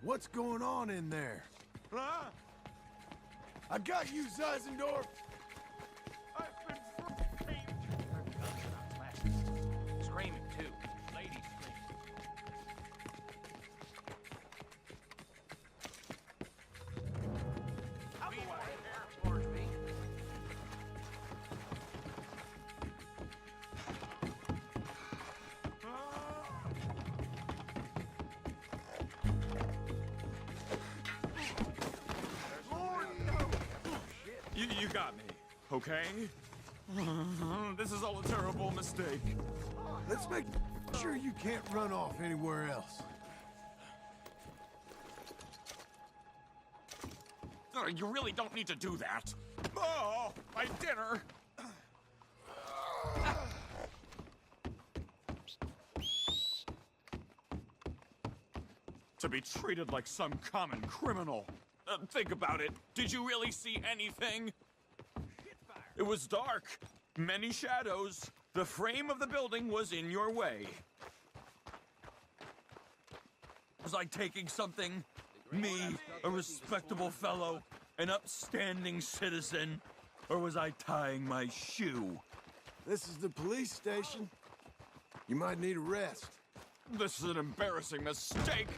What's going on in there? Huh? I got you, Zeisendorf! I've been framed. Guns not flashing. Screaming, too. Ladies screaming. I'll be right there, Orsby. You got me, okay? This is all a terrible mistake. Let's make sure you can't run off anywhere else. You really don't need to do that. Oh, my dinner! To be treated like some common criminal. Think about it. Did you really see anything? It was dark. Many shadows. The frame of the building was in your way. Was I taking something? Me, a respectable fellow, an upstanding citizen? Or was I tying my shoe? This is the police station. You might need a rest. This is an embarrassing mistake.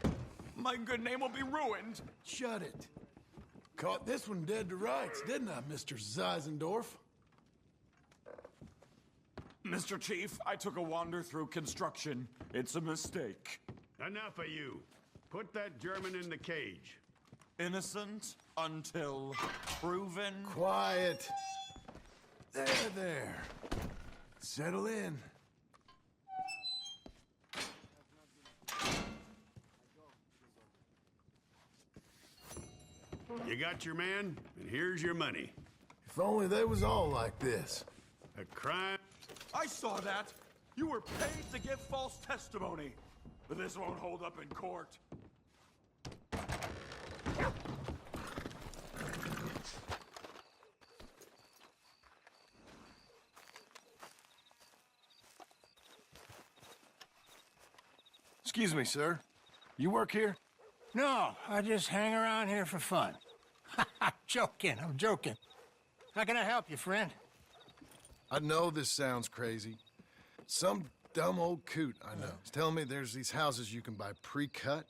My good name will be ruined. Shut it. Caught this one dead to rights, didn't I, Mr. Zeisendorf? Mr. Chief, I took a wander through construction. It's a mistake. Enough of you. Put that German in the cage. Innocent until proven. Quiet. There. Settle in. You got your man, and here's your money. If only they was all like this. A crime... I saw that. You were paid to give false testimony. But this won't hold up in court. Excuse me, sir. You work here? No, I just hang around here for fun. I'm joking. How can I help you, friend? I know this sounds crazy. Some dumb old coot I know is telling me there's these houses you can buy pre-cut.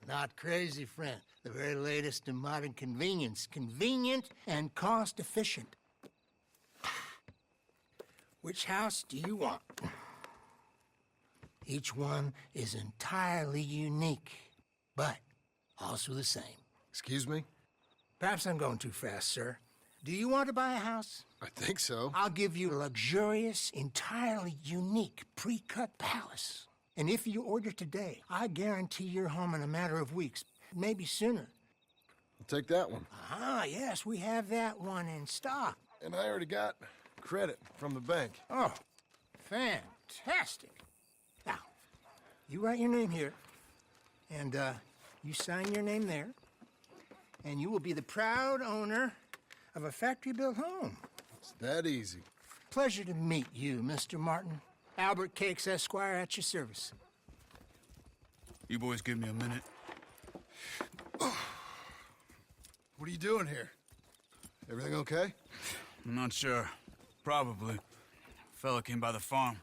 Not crazy, friend. The very latest in modern convenience. Convenient and cost-efficient. Which house do you want? Each one is entirely unique, but also the same. Excuse me? Perhaps I'm going too fast, sir. Do you want to buy a house? I think so. I'll give you a luxurious, entirely unique pre-cut palace. And if you order today, I guarantee you're home in a matter of weeks, maybe sooner. I'll take that one. Ah, yes, we have that one in stock. And I already got credit from the bank. Oh, fantastic. Now, you write your name here, and you sign your name there, and you will be the proud owner of a factory-built home. It's that easy. Pleasure to meet you, Mr. Martin. Albert Cakes, Esquire, at your service. You boys give me a minute. What are you doing here? Everything okay? I'm not sure. Probably. Fella came by the farm.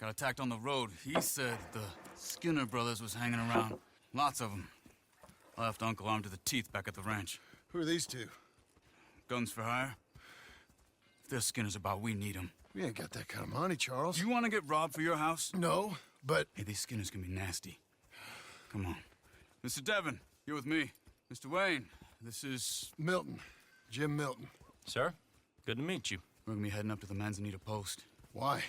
Got attacked on the road. He said the Skinner brothers was hanging around. Lots of them. I left Uncle armed to the teeth back at the ranch. Who are these two? Guns for hire? If there's Skinners about, we need them. We ain't got that kind of money, Charles. You want to get robbed for your house? No, but... Hey, these Skinners can be nasty. Come on. Mr. Devon, you're with me. Mr. Wayne, this is... Milton. Jim Milton. Sir, good to meet you. We're gonna be heading up to the Manzanita post. Why?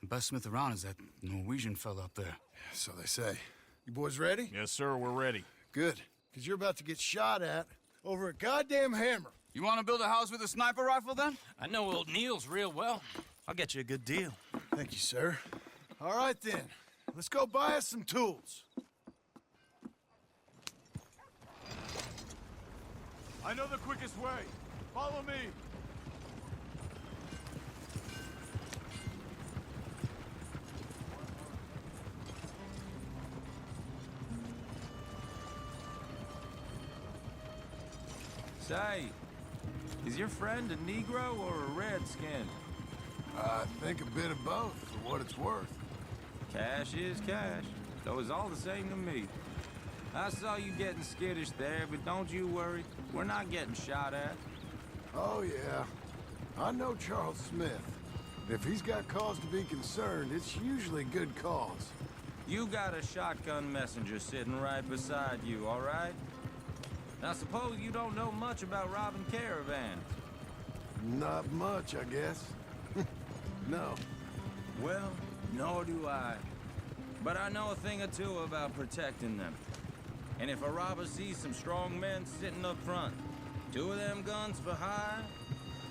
The best smith around is that Norwegian fella up there. So they say. You boys ready? Yes, sir, we're ready. Good. Because you're about to get shot at over a goddamn hammer. You want to build a house with a sniper rifle, then? I know old Neil's real well. I'll get you a good deal. Thank you, sir. All right, then. Let's go buy us some tools. I know the quickest way. Follow me. Say, is your friend a Negro or a Redskin? I think a bit of both, for what it's worth. Cash is cash, so it's all the same to me. I saw you getting skittish there, but don't you worry. We're not getting shot at. Oh, yeah. I know Charles Smith. If he's got cause to be concerned, it's usually good cause. You got a shotgun messenger sitting right beside you, all right? Now, suppose you don't know much about robbing caravans. Not much, I guess. No. Well, nor do I. But I know a thing or two about protecting them. And if a robber sees some strong men sitting up front, 2 of them guns for hire,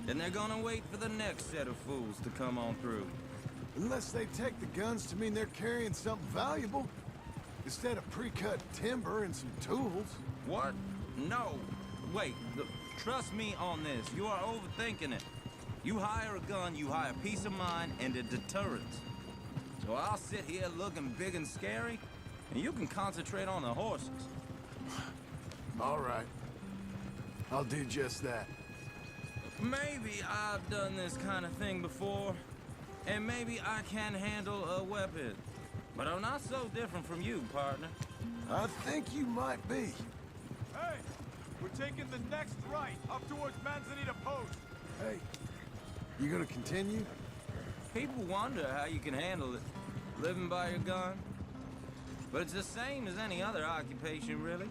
then they're gonna wait for the next set of fools to come on through. Unless they take the guns to mean they're carrying something valuable. Instead of pre-cut timber and some tools. What? No. Wait, trust me on this. You are overthinking it. You hire a gun, you hire peace of mind and a deterrent. So I'll sit here looking big and scary, and you can concentrate on the horses. All right. I'll do just that. Maybe I've done this kind of thing before, and maybe I can handle a weapon. But I'm not so different from you, partner. I think you might be. Hey, we're taking the next right, up towards Manzanita Post. Hey, you gonna continue? People wonder how you can handle it, living by your gun. But it's the same as any other occupation, really.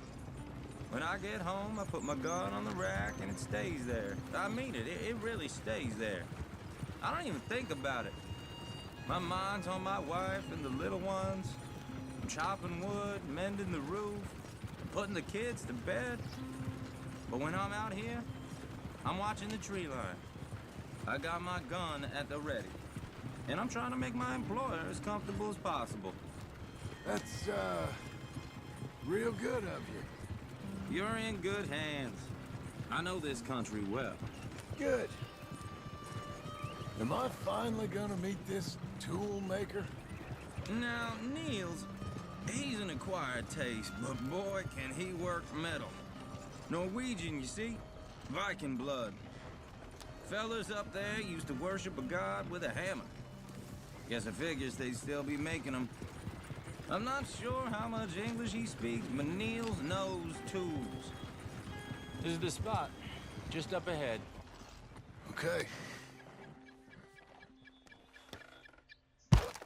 When I get home, I put my gun on the rack and it stays there. I mean it, it really stays there. I don't even think about it. My mind's on my wife and the little ones. I'm chopping wood, mending the roof, putting the kids to bed. But when I'm out here, I'm watching the tree line. I got my gun at the ready. And I'm trying to make my employer as comfortable as possible. That's, real good of you. You're in good hands. I know this country well. Good. Am I finally gonna meet this tool maker? Now, Niels, he's an acquired taste, but boy, can he work metal. Norwegian, you see? Viking blood. Fellas up there used to worship a god with a hammer. Guess I figures they'd still be making them. I'm not sure how much English he speaks, but Niels knows tools. This is the spot, just up ahead. Okay.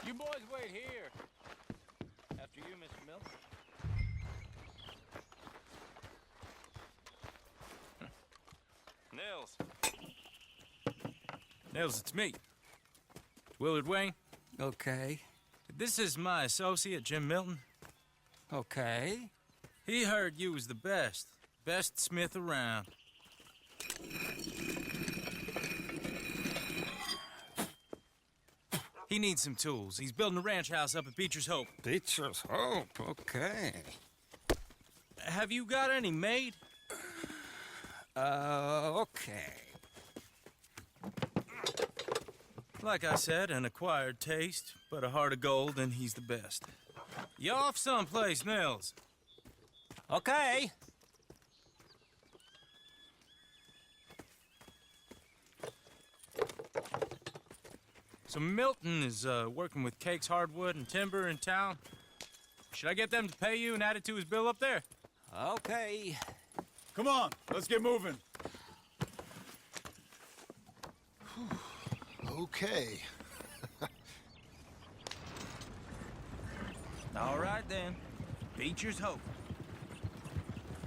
You boys wait here. After you, Mr. Milton. Nils. Nils, it's me. It's Willard Wayne. Okay. This is my associate, Jim Milton. Okay. He heard you was the best. Best smith around. He needs some tools. He's building a ranch house up at Beecher's Hope. Beecher's Hope. Okay. Have you got any made? Okay. Like I said, an acquired taste, but a heart of gold, and he's the best. You off someplace, Nils? Okay. So Milton is working with Cakes Hardwood and Timber in town. Should I get them to pay you and add it to his bill up there? Okay. Come on, let's get moving. Okay. All right, then. Beecher's Hope.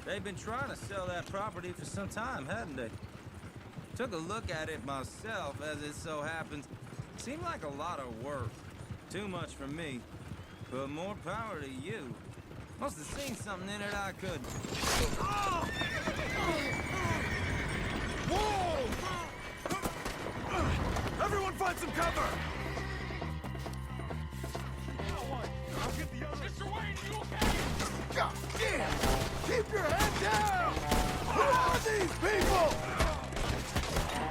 They've been trying to sell that property for some time, hadn't they? Took a look at it myself, as it so happens. Seemed like a lot of work. Too much for me. But more power to you. Must have seen something in it I could... Everyone find some cover! God damn! Keep your head down! Who are these people?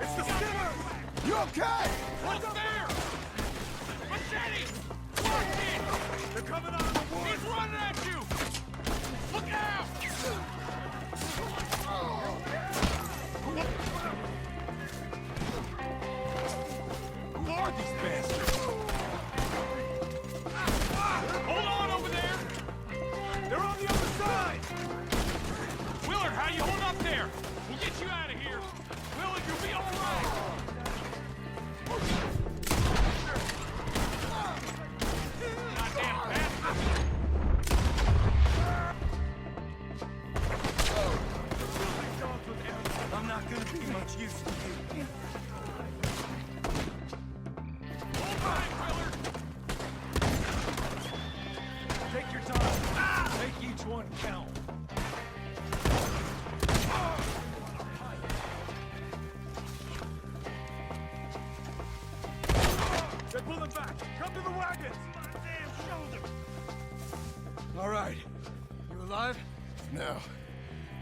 It's the Skinner! You okay? What's there? Machete! Watch it! They're coming out of the woods! He's running at you! Look out! much use to you. Hold back, Willard! Take your time. Make each one count. They're pulling back. Come to the wagons. My damn shoulder. All right. You alive? No.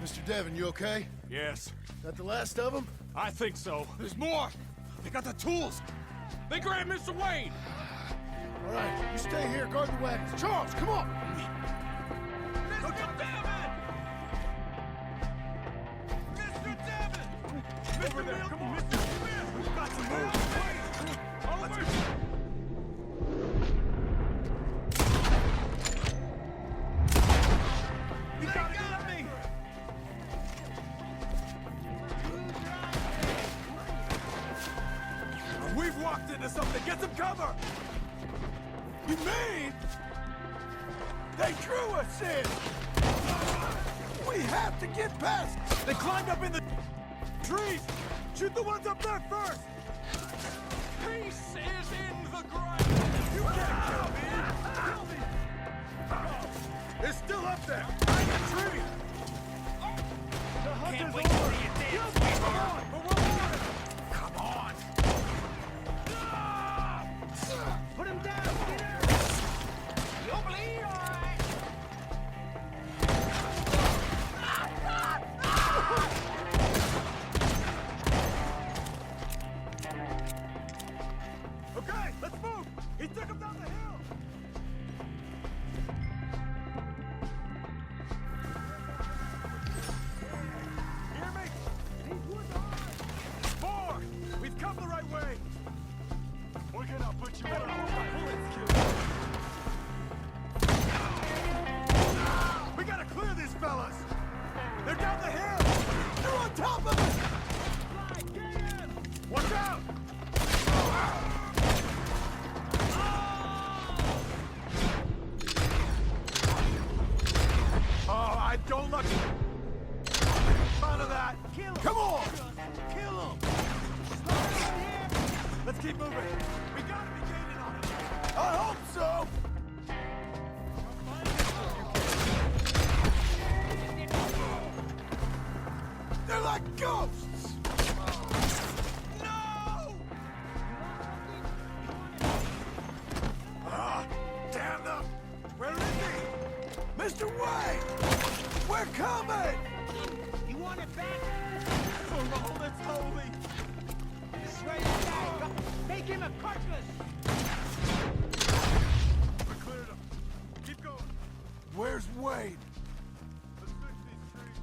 Mr. Devon, you okay? Yes, That the last of them? I think so. There's more. They got the tools. They grabbed Mr. Wayne. All right, you stay here, guard the wagons. Charles, come on! Mr. Devon! Mr. Devon! Over there, come on. Mr. Smith, we've got to move. Wait. Over. You got me! We've walked into something. Get some cover! You mean they drew us in? We have to get past. They climbed up in the trees. Shoot the ones up there first. Peace is in the ground. You can't kill me. Kill me. They're still up there. Behind the tree. The hunt is over. Kill me. Come on. But we're on. Come on. Put him down, Peter! You'll bleed, all right! Okay, let's move! He took him down the hill! Hear me? These woods are... More! We've come the right way! We're gonna put you on our bullets, kid. We gotta clear these fellas! They're down the hill! They're on top of us! Fly, get in! Watch out! Oh, I don't look out of that! Kill him! Come on! Kill him! Let's keep moving. We gotta be gaining on it. I hope so. They're like ghosts. No! Ah, damn them! Where is he? Mr. Wayne! We're coming! You want it back? Oh, that's holy! This way to die. Make him a carcass! We cleared him. Keep going. Where's Wade? Let's fix these trees.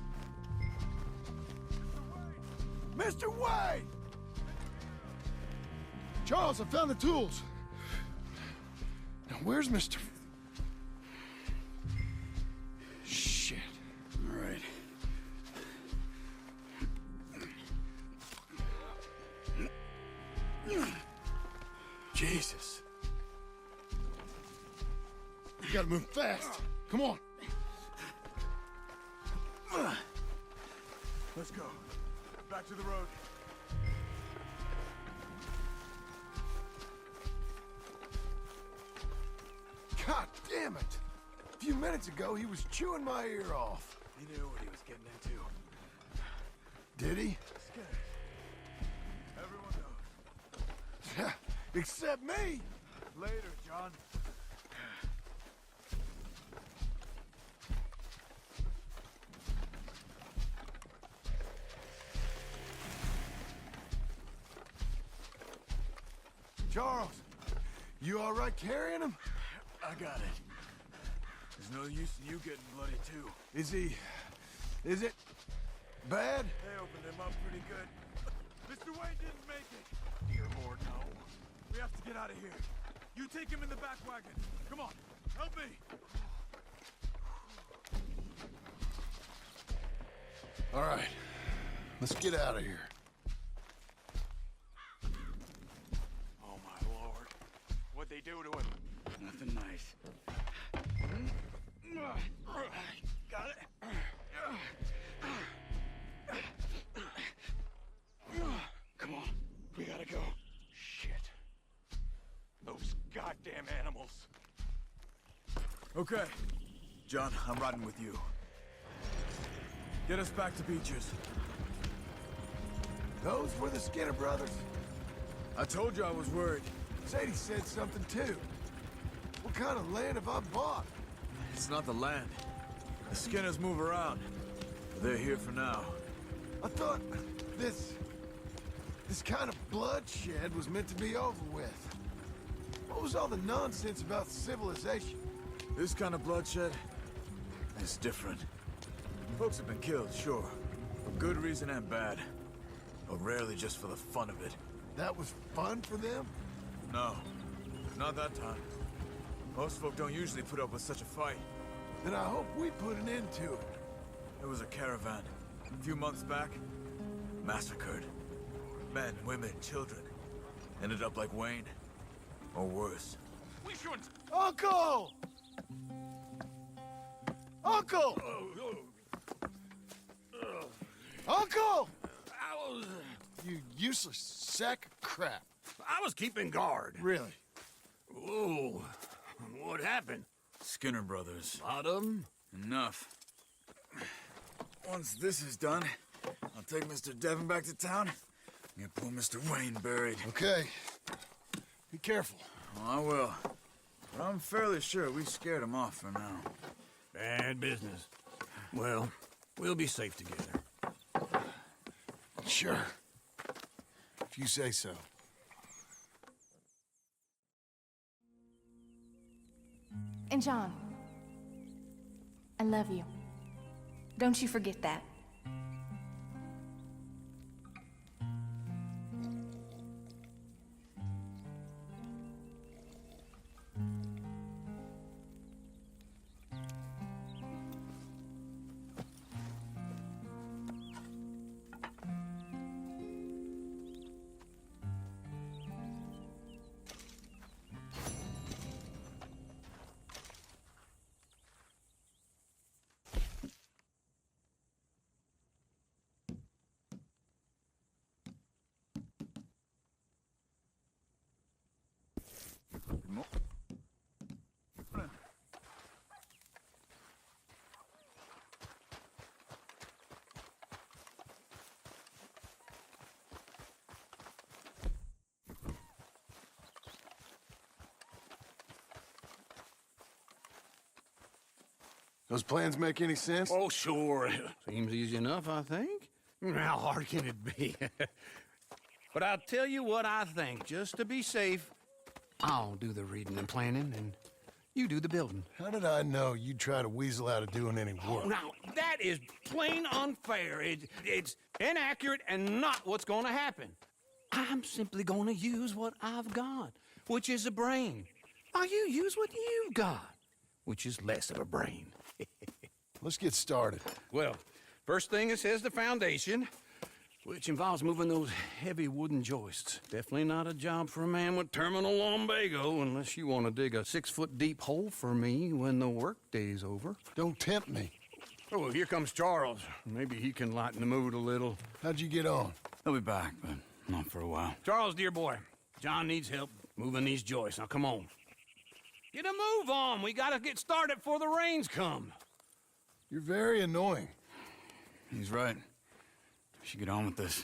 Mr. Wade! Charles, I found the tools. Now, where's Mr. Shit. All right. Jesus. You gotta move fast. Come on. Let's go. Back to the road. God damn it! A few minutes ago, he was chewing my ear off. He knew what he was getting into. Did he? Scared. Everyone knows. Except me! Later, John. Charles, you all right carrying him? I got it. There's no use in you getting bloody too. Is it bad? They opened him up pretty good. Mr. Wayne didn't make it. Dear Lord, no. We have to get out of here. You take him in the back wagon. Come on, help me. All right, let's get out of here. Oh my Lord. What'd they do to him? Nothing nice. Got it. Okay. John, I'm riding with you. Get us back to Beecher's. Those were the Skinner brothers. I told you I was worried. Sadie said something too. What kind of land have I bought? It's not the land. The Skinners move around. But they're here for now. I thought this kind of bloodshed was meant to be over with. What was all the nonsense about civilization? This kind of bloodshed is different. Folks have been killed, sure. For good reason and bad. But rarely just for the fun of it. That was fun for them? No. Not that time. Most folk don't usually put up with such a fight. Then I hope we put an end to it. There was a caravan. A few months back. Massacred. Men, women, children. Ended up like Wayne. Or worse. We shouldn't. Uncle! Uncle! Uncle! You useless sack of crap. I was keeping guard. Really? Whoa. What happened? Skinner brothers. Lot of them? Enough. Once this is done, I'll take Mr. Devon back to town and get poor Mr. Wayne buried. Okay. Be careful. Oh, I will. But I'm fairly sure we scared him off for now. Bad business. Well, we'll be safe together. Sure. If you say so. And John, I love you. Don't you forget that. Those plans make any sense? Oh, sure. Seems easy enough, I think. How hard can it be? But I'll tell you what I think. Just to be safe, I'll do the reading and planning, and you do the building. How did I know you'd try to weasel out of doing any work? Now, that is plain unfair. It's inaccurate and not what's going to happen. I'm simply going to use what I've got, which is a brain. While you use what you've got, which is less of a brain. Let's get started. Well, first thing it says the foundation, which involves moving those heavy wooden joists. Definitely not a job for a man with terminal lumbago, unless you want to dig a 6-foot deep hole for me when the workday's over. Don't tempt me. Oh, here comes Charles. Maybe he can lighten the mood a little. How'd you get on? He'll be back, but not for a while. Charles, dear boy, John needs help moving these joists. Now, come on. Get a move on. We gotta get started before the rains come. You're very annoying. He's right. We should get on with this.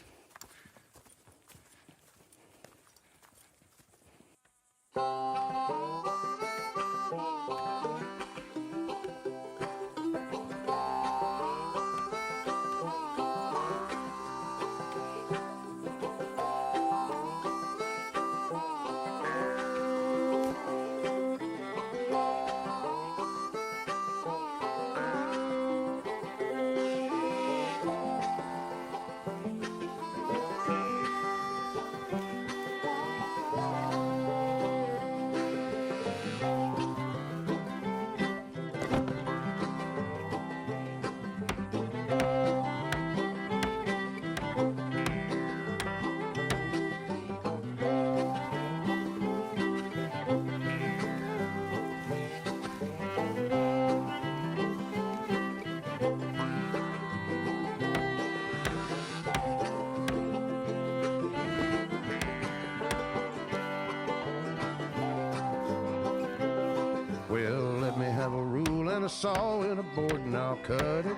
a saw and a board and I'll cut it.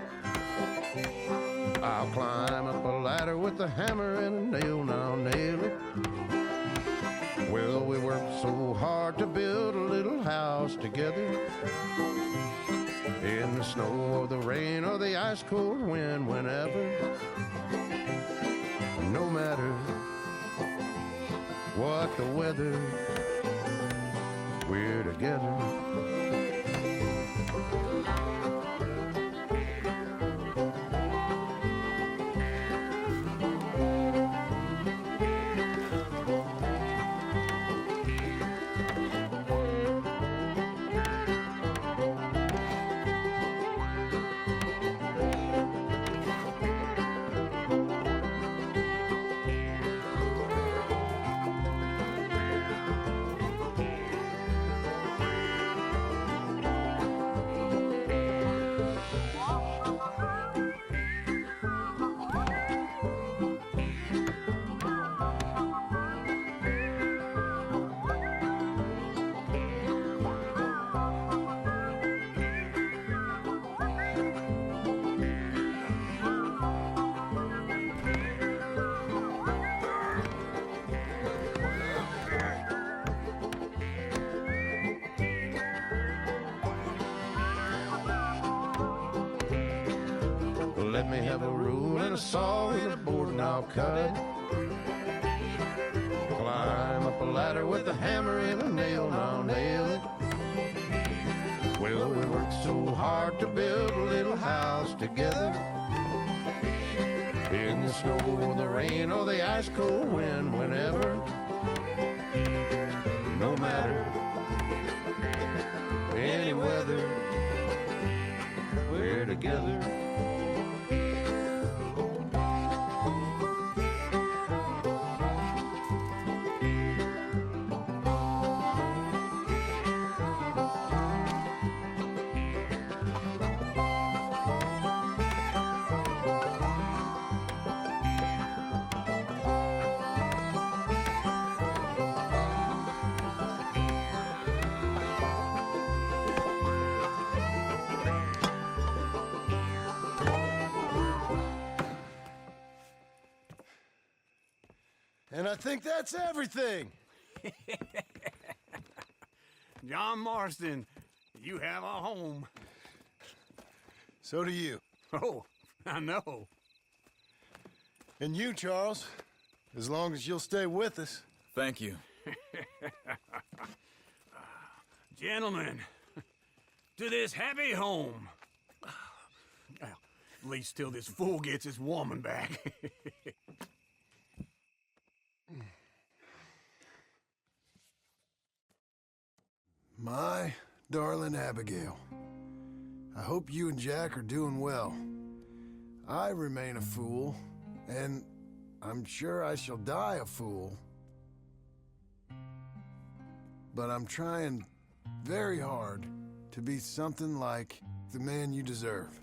I'll climb up a ladder with a hammer and a nail and I'll nail it. Well, we worked so hard to build a little house together. In the snow or the rain or the ice cold wind, whenever. No matter what the weather, we're together. Let me have a rule and a saw and a board and I'll cut. Climb up a ladder with a hammer and a nail and I'll nail it. Well, we worked so hard to build a little house together. In the snow or the rain or the ice cold wind, whenever. No matter any weather, we're together. And I think that's everything. John Marston, you have a home. So do you. Oh, I know. And you, Charles, as long as you'll stay with us. Thank you. Gentlemen, to this happy home. Well, at least till this fool gets his woman back. My darling Abigail, I hope you and Jack are doing well. I remain a fool, and I'm sure I shall die a fool. But I'm trying very hard to be something like the man you deserve.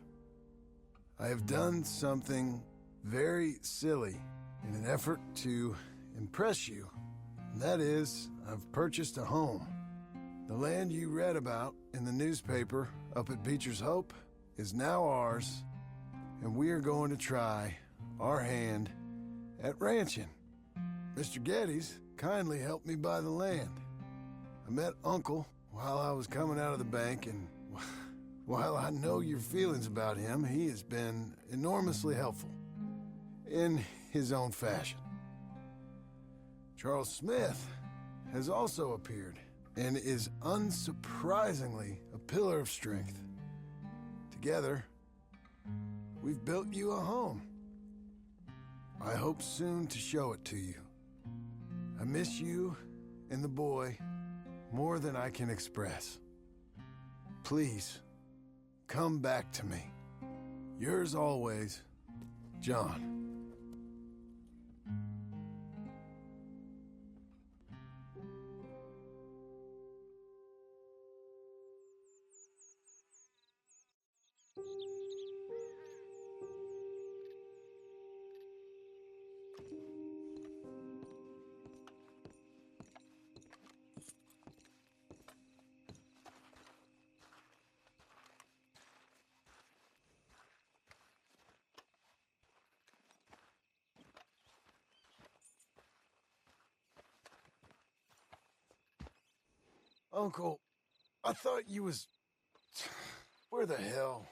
I have done something very silly in an effort to impress you, and that is, I've purchased a home. The land you read about in the newspaper up at Beecher's Hope is now ours, and we are going to try our hand at ranching. Mr. Geddes kindly helped me buy the land. I met Uncle while I was coming out of the bank, and while I know your feelings about him, he has been enormously helpful in his own fashion. Charles Smith has also appeared and is unsurprisingly a pillar of strength. Together, we've built you a home. I hope soon to show it to you. I miss you and the boy more than I can express. Please, come back to me. Yours always, John. Uncle, I thought you was... Where the hell?